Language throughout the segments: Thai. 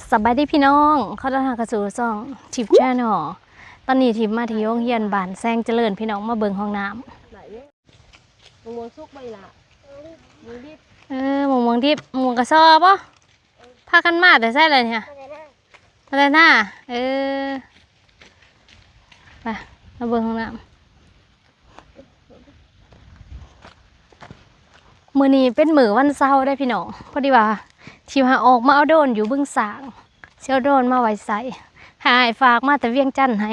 สบายดีพี่น้องเขาจะทางกระสูซ่องทิปแชนอตอนนี้ทิปมาที่โรงเรียนบ้านแซงเจริญพี่น้องมาเบิ่งห้องน้ำไหนเนี่ยมงสุกใบละมึงดิบหมองทิพหมองกระสอบป่ะพากันมาแต่ใช่เลยเนี่ยอะไรหน้าไปมาเบิ่งห้องน้ำมื้อนี้เป็นมื้อวันเสาร์ได้พี่น้องพอดีว่าทิวหาออกมาเอาโดรนอยู่บึงสางเชี่ยวโดรนมาไว้ใส่หายฝากมาแต่เวียงจันทน์ให้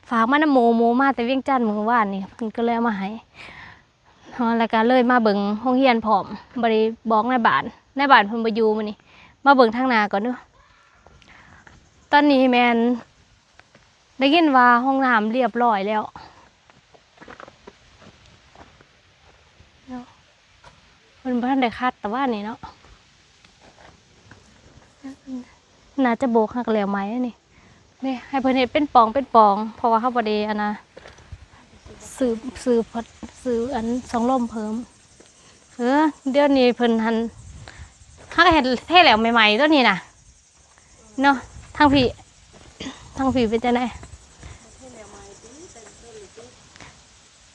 ฝากมาน้ำโมมาแต่เวียงจันทน์มื้อวานนี่เพิ่นก็เลยเอามาให้แล้วก็เลยมาเบิ่งโรงเรียนพร้อมบ่ได้บอกในบ้านเพิ่นบ่อยู่มื้อนี้มาเบิ่งทางหน้าก่อนเด้อตอนนี้แม่นได้ยินว่าห้องน้ำเรียบร้อยแล้วเพิ่นบ่ทันได้คัดแต่ว่านี่เนาะน่าจะโบกหักแล้วไหมนี่ให้เพิ่นเฮ็ดเป็นปองเพราะว่าเขาบ่ได้อันน่ะซื้ออันสองลมเพิ่มเดี๋ยวนี้เพิ่นหันเขาก็เฮ็ดเท่แล้วใหม่ๆตัวนี้น่ะเนาะทางพี่เป็นจังได๋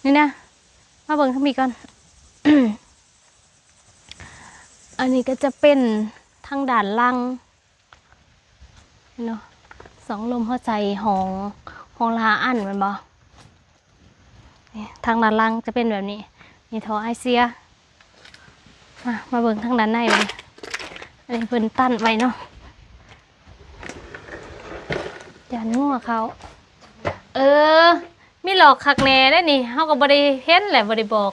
นี่นะมาเบิ่งทางพี่ก่อน อันนี้ก็จะเป็นทางด่านล่างเนาะสองลมเข้าใจห้องละอันมันบ่ทางด้านล่างจะเป็นแบบนี้นี่ท่อไอเสียมาเบิ่งทางด้านในเลยอันนี้เพิ่นตั้นไว้เนาะอย่างัวเขามีหลอกคักแน่ได้นี่เฮาก็บ่ได้เห็นแหละบ่ได้บอก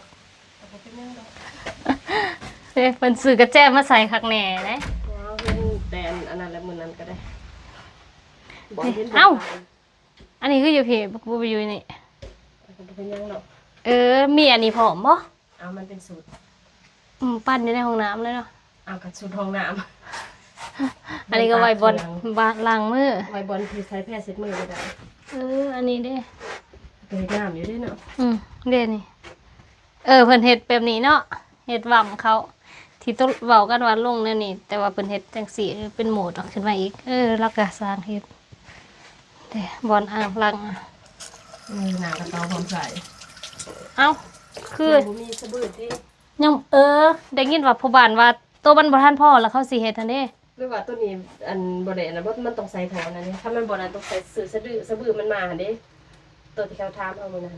เพิ่นซื้อกระแจมาใส่คักแน่เด้ว้าวเห็นแต่อันนั้นแล้วมือนั้นก็ได้เอ้าอันนี้คืออยู่พี่บ่ไปอยู่นี่เป็นยังหรอกมีอันนี้พร้อมบ่เอามันเป็นสูตรปั้นอยู่ในห้องน้ำเลยเนาะเอากับสูตรห้องน้ำ อันนี้ก็ไวบอลล้างมือไวบอลที่ใช้แพร่เช็ดมือก็ได้อันนี้เด้เป็นน้ำอยู่ด้วยเนาะเด้นี่เพิ่นเฮ็ดแบบนี้เนาะเฮ็ดว่ำเขาที่ต้องเว้ากันว่าลงแล้วนี่แต่ว่าเพิ่นเฮ็ดจังซี่เป็นโหมดออกขึ้นมาอีกแล้วก็สร้างเฮ็ดเด้บอลอ่างล้างมือหนากระเตาพร้อมใส่เอ้าคือมีสบู่ที่ยังได้ยินว่าผู้บ้านว่าตัวมันบ่ทันพอแล้วเขาสิเฮ็ดทันเด้หรือว่าตัวนี้อันบ่ได้นะมันต้องใส่ถอนอันนี้ถ้ามันบ่ได้ต้องใส่สื่อสบู่มันมาหั่นเด้ตัวที่เขาถามเอามื้อนั้น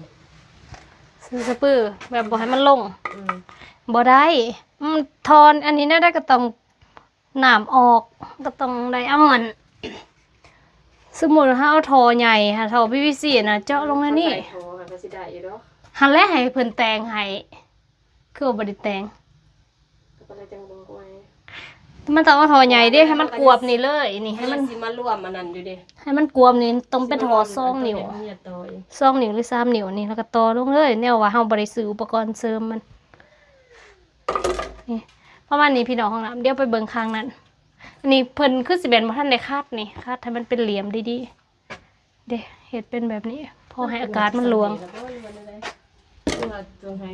ซื้อสปื้อแบบบ่ให้มันลงบ่ได้ทอนอันนี้น่าได้ก็ต้องน้ำออกก็ต้องได้เอามันสมมุติถ้าเอาท่อใหญ่ค่ะท่อ PVC น่ะเจาะลงในนี่ก็สิได้อยู่เนาะหันแล้วให้เพิ่นแต่งให้คือบ่ได้แต่งก็เลยจังบอกไว้มันต้องเอาท่อใหญ่เด้ให้มันกวบนี่เลยนี่ให้มันสิมารวมอันนั้นอยู่เด้ให้มันกวบนี่ต้องเป็นท่อ2 นิ้ว2 นิ้วหรือ3 นิ้วนี่แล้วก็ต่อลงเลยแนวว่าเฮาบ่ได้ซื้ออุปกรณ์เสริมมันนี่ประมาณนี้พี่น้องของน้ำเดี๋ยวไปเบิ่งข้างนั้นอันนี้เพิ่นคือสิเป็นบ่ทันได้คาดนี่คาดให้มันเป็นเหลี่ยมดีๆเด้เฮ็ดเป็นแบบนี้พอให้อากาศมันหลวงต้องให้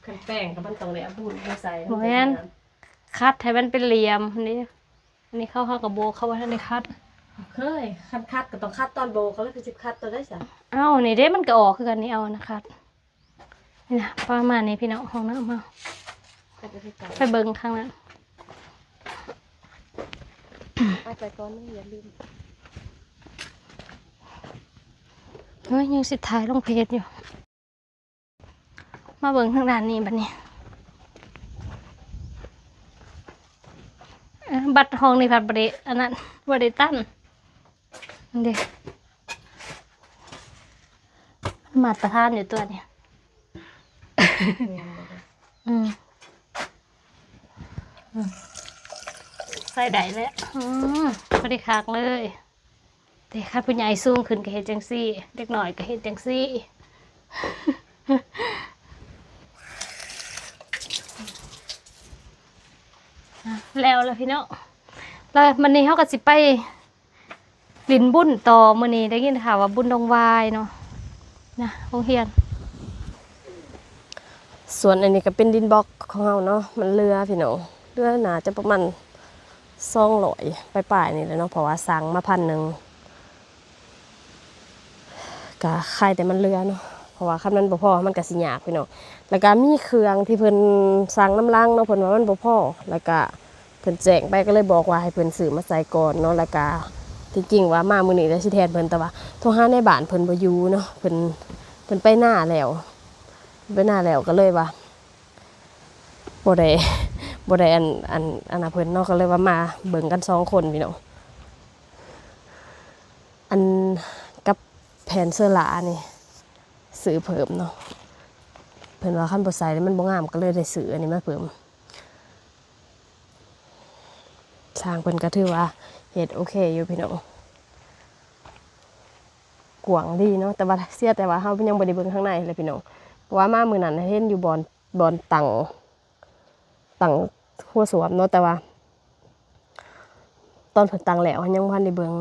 ขั้นแป้งกับมันต้องได้เอาบุญมาใส่บ่แม่นคัดให้มันเป็นเหลี่ยมนี่อันนี้เข้ากับโบเขาว่าทันได้คัดเคยคัดก็ต้องคัดตอนโบเขาเลยคือสิคัดตัวได้ซะนี่เด้มันก็ออกคือกันนี่เอานะคัดนี่นะประมาณนี้พี่น้องห้องน้ำมาไปเบิ่งข้างนั้นไปก่อนอย่าลืมยังสิถ่ายลงเพจอยู่มาเบิ่งทางด้านนี้บัดนี้บัตรห้องนี่ผัดบริอันนั้นบริตั้นเด็กมาตรฐานอยู่ตัวเนี่ยใส่ได้เลยพอดีคักเลยเด็กข้าผู้ใหญ่สูงขึ้นก็เฮ็ดจังซี่เด็กหน่อยก็เฮ็ดจังซี่แล้วพี่น้องแล้วมันนี้เขาก็สิไปลินบุญต่อมื้อนี้ได้ยินข่าวว่าบุญดงวายเนาะนะโรงเรียนส่วนอันนี้ก็เป็นดินบล็อกของเราเนาะมันเรือพี่น้องเรือหนาจะประมาณ 200ปลายๆนี่แหละเนาะเพราะว่าสั่งมา1,000ก็ขายแต่มันเหลือเนาะเพราะว่าคันมันบ่พอมันก็สิยากพี่น้องแล้วก็มีเครื่องที่เพิ่นสั่งน้ำลังเนาะเพิ่นว่ามันบ่พอแล้วก็เพิ่นแจ้งไปก็เลยบอกว่าให้เพิ่นซื้อมาใส่ก่อนเนาะแล้วก็ที่จริงว่ามามื้อนี้แล้วสิแทนเพิ่นแต่ว่าโทรหาในบ้านเพิ่นบ่อยู่เนาะเพิ่นไปหน้าแล้วก็เลยว่าบ่ได้อันน่ะเพิ่นเนาะก็เลยว่ามาเบิ่งกัน2คนพี่น้องอันกับแผ่นเสื้อหลานี่ซื้อเพิ่มเนาะเพิ่นว่าคันบ่ใส่แล้วมันบ่งามก็เลยได้ซื้ออันนี้มาเพิ่มทางเพิ่นก็ถือว่าเฮ็ดโอเคอยู่พี่น้องกว้างดีเนาะแต่ว่าเสียแต่ว่าเฮายังบ่ได้เบิ่งข้างในเลยพี่น้องเพราะว่ามามื้อนั้นเห็นอยู่บอนตั้งหัวสวมเนาะแต่ว่าตอนเพิ่นตั้งแล้วยังบ่ทันได้เบิ่ง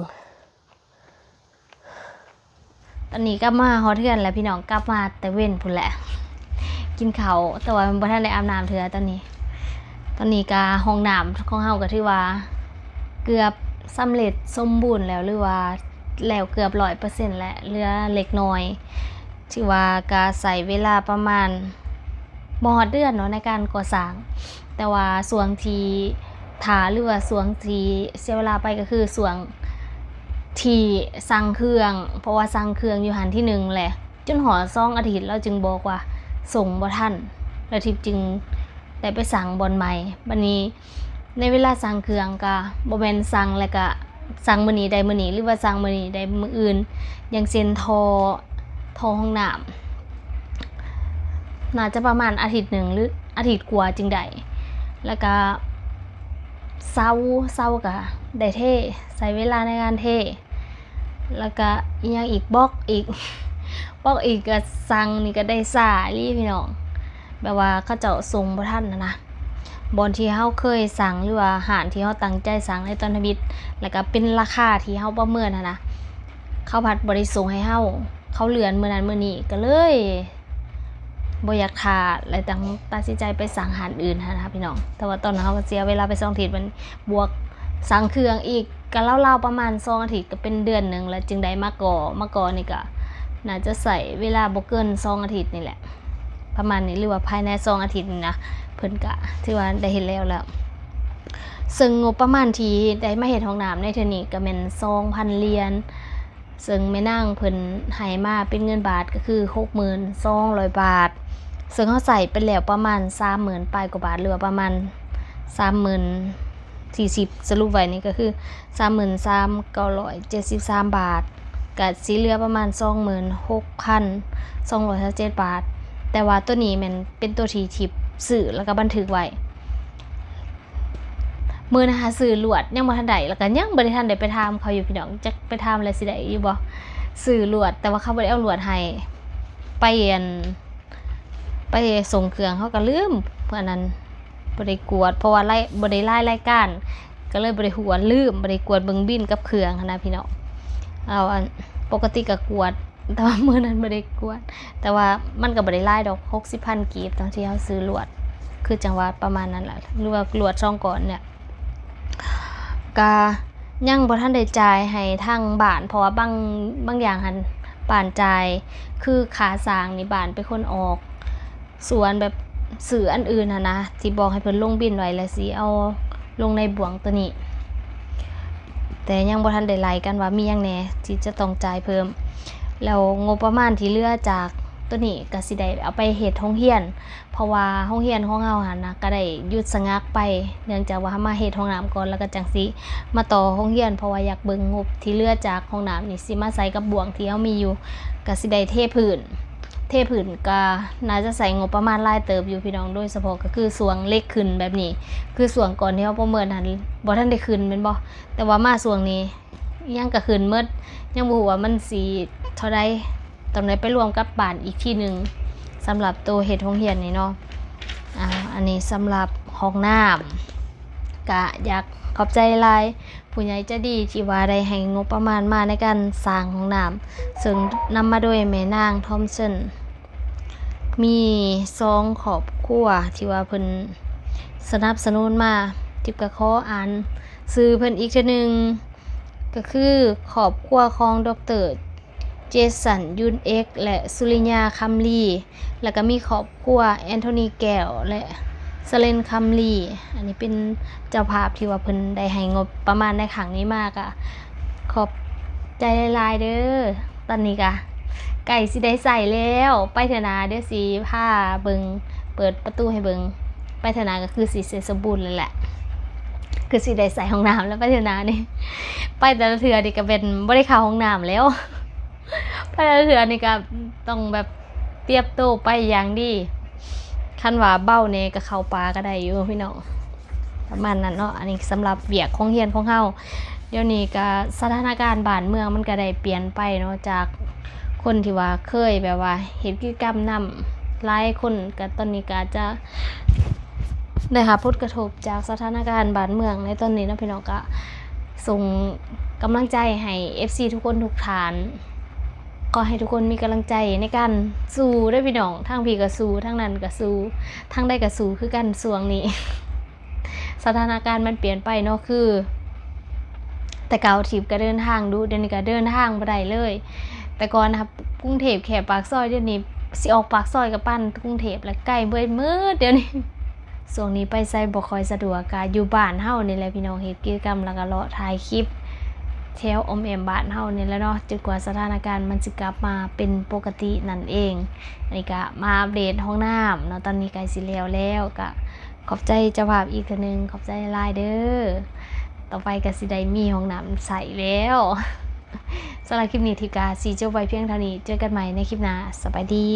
ตอนนี้ก็มาฮอดเทือนแล้วพี่น้องกลับมาแต่เว้นพุ่นแหละกินข้าวแต่ว่าบ่ทันได้อาบน้ำเทื่อตอนนี้ก็ห้องน้ำของเฮาก็ถือว่าเกือบสำเร็จสมบูรณ์แล้วหรือว่าแล้วเกือบ 100% แล้วเหลือเล็กน้อยที่ว่าก็ใช้เวลาประมาณบ่ฮอดเดือนเนาะในการก่อสร้างแต่ว่าส่วนที่ท่าหรือว่าส่วนที่เสียเวลาไปก็คือส่วนที่สั่งเครื่องเพราะว่าสั่งเครื่องอยู่หันที่1แหละจนหอ2อาทิตย์แล้วจึงบอกว่าส่งบ่ทันแล้วทิพย์จึงได้ไปสั่งบอนใหม่บัดนี้ในเวลาสั่งเครื่องก็บ่แม่นสั่งแล้วก็สั่งมื้อนี้ได้มื้อนี้หรือว่าสั่งมื้อนี้ได้มื้ออื่นอย่างเช่นท่อห้องน้ำน่าจะประมาณอาทิตย์หนึ่งหรืออาทิตย์กว่าจึงได้แล้วก็เซาก็ได้เทใช้เวลาในการเทแล้วก็อีกอย่างอีกบล็อกอีกก็สั่งนี่ก็ได้ซ่าอีหลีพี่น้องแบบว่าเขาเจ้าส่งบ่ทันนะบอนที่เฮาเคยสั่งหรือว่าอาหารที่เฮาตั้งใจสั่งในตอนทวิตแล้วก็เป็นราคาที่เฮาประเมินนะเขาพัดบ่ได้ส่งให้เฮาเขาเลื่อนมื้อนั้นมื้อนี้ก็เลยบ่อยากทาเลยตัดสินใจไปสั่งอาหารอื่นนะคะพี่น้องแต่ว่าตอนนั้นเฮาก็เสียเวลาไป2อาทิตย์มันบวกสั่งเครื่องอีกก็ราวๆประมาณ2อาทิตย์ก็เป็นเดือนนึงแล้วจึงได้มาก่อนี่ก็น่าจะใส่เวลาบ่เกิน2อาทิตย์นี่แหละประมาณนี้หรือว่าภายใน2อาทิตย์นี่นะเพิ่นก็ถือว่าได้เฮ็ดแล้วซึ่งงบประมาณที่ได้มาเฮ็ดห้องน้ำในเทื่อนี้ก็แม่น 2,000 เหรียญซึ่งแม่นางเพิ่นให้มาเป็นเงินบาทก็คือ 6,200 บาทซึ่งเฮาใส่ไปแล้วประมาณ 30,000 ปลายกว่าบาทหรือว่าประมาณ 30,040 สรุปไว้นี่ก็คือ 33,973 บาทก็สิเหลือประมาณ 26,227 บาทแต่ว่าตัวนี้มันเป็นตัวที่ทิปซื้อแล้วก็บันทึกไว้มื้อนะคะซื้อลวดยังบ่ทันได้แล้วก็ยังบ่ได้ทันได้ไปถามเขาอยู่พี่น้องจักไปถามแล้วสิได้อยู่บ่ซื้อลวดแต่ว่าเขาบ่ได้เอาลวดให้ไปส่งเครื่องเขาก็ลืมอันนั้นบ่ได้กวดเพราะว่าบ่ได้รายการก็เลยบ่ได้ฮู้ว่าลืมบ่ได้กวดเบิ่งบิลกับเครื่องหั้นนะพี่น้องเอาอันปกติก็กวดแต่ว่ามื้อนั้นบ่ได้กวดแต่ว่ามันก็บ่ได้หลายดอก 60,000 กีบตอนที่เฮาซื้อลวดคือจังหวะประมาณนั้นแหละหรือว่าลวด2ก้อนเนี่ยก็ยังบ่ทันได้จ่ายให้ทางบ้านเพราะว่าบางอย่างหันบ้านจ่ายคือค่าสร้างนี่บ้านเป็นคนออกส่วนแบบซื้ออันอื่นน่ะนะที่บอกให้เพิ่นลงบิลไว้แล้วสิเอาลงในบ่วงตัวนี้แต่ยังบ่ทันได้ไล่กันว่ามีหยังแหน่ที่จะต้องจ่ายเพิ่มแล้วงบประมาณที่เหลือจากตัวนี้ก็สิได้เอาไปเฮ็ดโรงเรียนเพราะว่าโรงเรียนของเฮาหั่นนะก็ได้หยุดชะงักไปเนื่องจากว่ามาเฮ็ดห้องน้ำก่อนแล้วก็จังสิมาต่อโรงเรียนเพราะว่าอยากเบิ่งงบที่เหลือจากห้องน้ำนี่สิมาใส่กับบ่วงที่เฮามีอยู่ก็สิได้เทพื้นก็น่าจะใส่งบประมาณหลายเติบอยู่พี่น้องโดยเฉพาะก็คือส่วงเล็กขึ้นแบบนี้คือส่วงก่อนที่เฮาประเมินหันบ่ทันได้ขึ้นแม่นบ่แต่ว่ามาส่วงนี้ยังก็ขึ้นหมดยังบ่ฮู้ว่ามันสิเท่าใดตอนไหนไปรวมกับบ้านอีกที่หนึ่งสำหรับตัวเฮ็ดโรงเรียนนี่เนาะอันนี้สำหรับห้องน้ำก็อยากขอบใจหลายผู้ใหญ่ใจดีที่ว่าได้ให้งบประมาณมาในการสร้างห้องน้ำซึ่งนำมาโดยแม่นางทอมสันมี2ครอบครัวที่ว่าเพิ่นสนับสนุนมาทิพย์ก็ขออ่าน ซื้อเพิ่นอีกเทื่อหนึงก็คือครอบครัวของดรเจสันยุนเอ็กและสุริยาคัมลีแล้วก็มีครอบครัวแอนโทนีแก้วและสเลนคัมลีอันนี้เป็นเจ้าภาพที่ว่าเพิ่นได้ให้งบประมาณในครั้งนี้มากอะขอบใจหลายๆเด้อตอนนี้ก็ไก่สิได้ใส่แล้วไปเถอะนะเดี๋ยวสิพาเบิงเปิดประตูให้เบิงไปเถอะนะก็คือสิเสร็จสมบูรณ์แล้วแหละคือสิได้ใส่ห้องน้ำแล้วไปเถอะนะนี่ไปแต่ละเทื่อนี่ก็เป็นบ่ได้เข้าห้องน้ำแล้ว ไปแต่ละเทื่อนี่ก็ต้องแบบเตรียมโตวไปอย่างดีคันว่าเบ้าเนี่ยก็เข้าปลาก็ได้อยู่พี่น้องประมาณนั้นเนาะอันนี้สำหรับเวียกของเฮียนของเฮาเดี๋ยวนี้ก็สถานการณ์บ้านเมืองมันก็ได้เปลี่ยนไปเนาะจากคนที่ว่าเคยแบบว่าเฮ็ดกิจกรรมนำหลายคนก็ตอนนี้ก็จะได้รับผลกระทบจากสถานการณ์บ้านเมืองในตอนนี้เนาะพี่น้องก็ส่งกำลังใจให้ FC ทุกคนทุกฐาน ก็ให้ทุกคนมีกำลังใจในการสู้ด้วยพี่น้องทั้งพี่ก็สู้ทั้งนั้นก็สู้ทั้งได้ก็สู้คือกันส่วงนี้ สถานการณ์มันเปลี่ยนไปเนาะคือ แต่เก่าทิพย์ก็เดินทางดูเดี๋ยวนี้ก็เดินทางบ่ได้เลย แต่ก่อนนะครับกรุงเทพแค่ปากซอยเดี๋ยวนี้สิออกปากซอยกับปั้นกรุงเทพแล้วใกล้เบิดมืดเดี๋ยวนี้ ช่วงนี้ไปไสบ่ค่อยสะดวกก็อยู่บ้านเฮานี่แหละพี่น้องเฮ็ดกิจกรรมแล้วก็เลาะถ่ายคลิปแถวอมแอมบ้านเฮานี่แหละเนาะจนกว่าสถานการณ์มันสิกลับมาเป็นปกตินั่นเองอันนี้ก็มาอัปเดตห้องน้ำเนาะตอนนี้ใกล้สิแล้วก็ขอบใจเจ้าภาพอีกเทื่อนึงขอบใจหลายเด้อต่อไปก็สิได้มีห้องน้ำใส่แล้ว สำหรับคลิปนี้ทิพย์กาสีเจ้าไว้เพียงเท่านี้เจอกันใหม่ในคลิปหน้าสบายดี